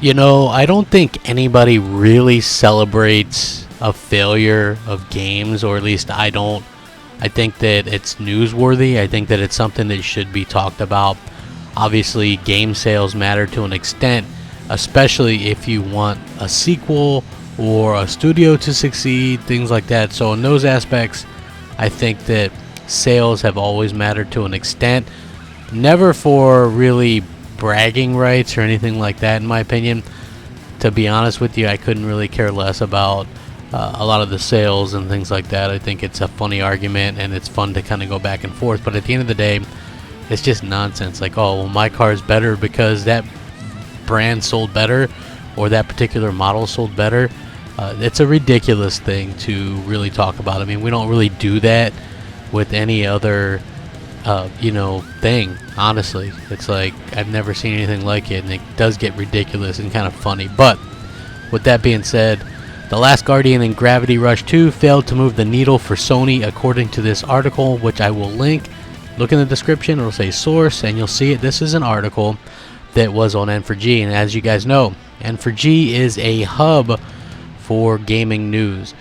You know, I don't think anybody really celebrates a failure of games, or at least I don't. I think that it's newsworthy. I think that it's something that should be talked about. Obviously, game sales matter to an extent, especially if you want a sequel or a studio to succeed, things like that. So in those aspects, I think that sales have always mattered to an extent. Never for really bragging rights or anything like that, in my opinion. To be honest with you, I couldn't really care less about a lot of the sales and things like that. I think it's a funny argument and it's fun to kind of go back and forth, but at the end of the day, it's just nonsense. Like, oh, well, my car is better because that brand sold better or that particular model sold better. It's a ridiculous thing to really talk about. I mean, we don't really do that with any other thing, honestly. It's like, I've never seen anything like it, and it does get ridiculous and kind of funny. But with that being said, The Last Guardian and Gravity Rush 2 failed to move the needle for Sony, according to this article, which I will link. Look in the description, it'll say source, and you'll see it. This is an article that was on N4G, and as you guys know, N4G is a hub for gaming news.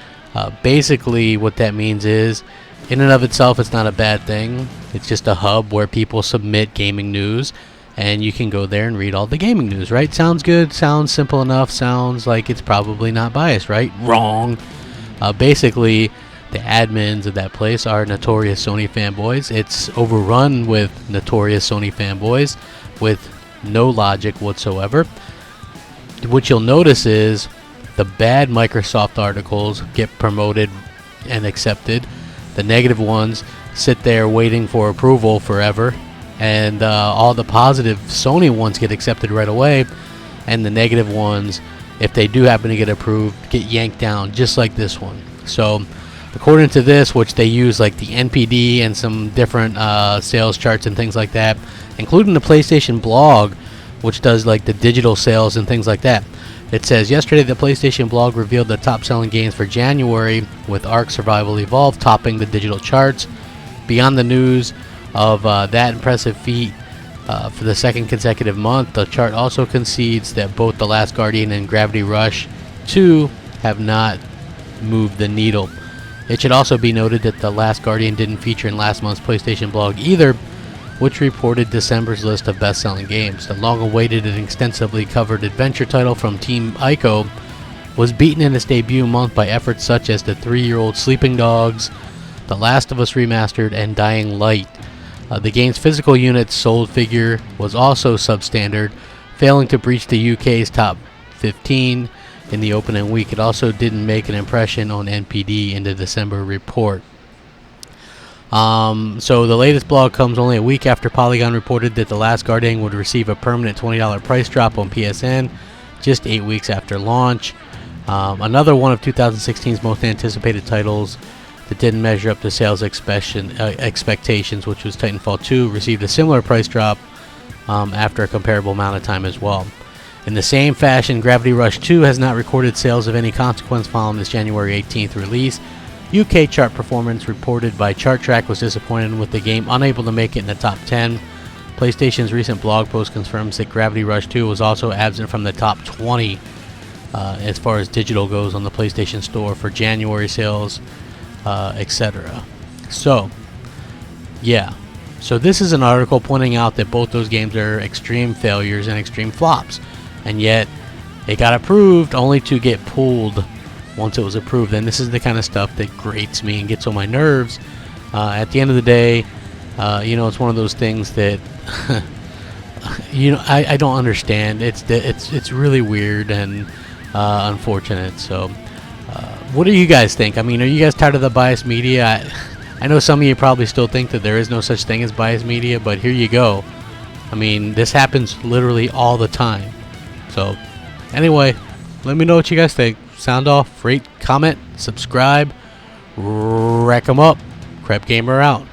Basically, what that means is, in and of itself, it's not a bad thing. It's just a hub where people submit gaming news, and you can go there and read all the gaming news, right? Sounds good, sounds simple enough, sounds like it's probably not biased, right? Wrong. Basically, the admins of that place are notorious Sony fanboys. It's overrun with notorious Sony fanboys with no logic whatsoever. What you'll notice is the bad Microsoft articles get promoted and accepted. The negative ones sit there waiting for approval forever, and all the positive Sony ones get accepted right away, and the negative ones, if they do happen to get approved, get yanked down, just like this one. So according to this, which they use like the NPD and some different sales charts and things like that, including the PlayStation blog, which does like the digital sales and things like that. It says, yesterday the PlayStation blog revealed the top selling games for January, with Ark Survival Evolved topping the digital charts. Beyond the news of that impressive feat for the second consecutive month, the chart also concedes that both The Last Guardian and Gravity Rush 2 have not moved the needle. It should also be noted that The Last Guardian didn't feature in last month's PlayStation blog either, which reported December's list of best-selling games. The long-awaited and extensively covered adventure title from Team Ico was beaten in its debut month by efforts such as the 3-year-old Sleeping Dogs, The Last of Us Remastered, and Dying Light. The game's physical units sold figure was also substandard, failing to breach the UK's top 15 in the opening week. It also didn't make an impression on NPD in the December report. So the latest blog comes only a week after Polygon reported that The Last Guardian would receive a permanent $20 price drop on PSN, just 8 weeks after launch. Another one of 2016's most anticipated titles that didn't measure up to sales expectations, which was Titanfall 2, received a similar price drop after a comparable amount of time as well. In the same fashion, Gravity Rush 2 has not recorded sales of any consequence following this January 18th release. UK chart performance reported by ChartTrack was disappointing, with the game unable to make it in the top 10. PlayStation's recent blog post confirms that Gravity Rush 2 was also absent from the top 20 as far as digital goes on the PlayStation Store for January sales, etc. So, yeah. So this is an article pointing out that both those games are extreme failures and extreme flops, and yet it got approved only to get pulled once it was approved. And this is the kind of stuff that grates me and gets on my nerves. At the end of the day, it's one of those things that I don't understand. It's really weird and unfortunate. So what do you guys think? I mean, are you guys tired of the biased media? I know some of you probably still think that there is no such thing as biased media, but here you go. I mean, this happens literally all the time. So anyway, let me know what you guys think. Sound off, rate, comment, subscribe, rack 'em up. Crapgamer out.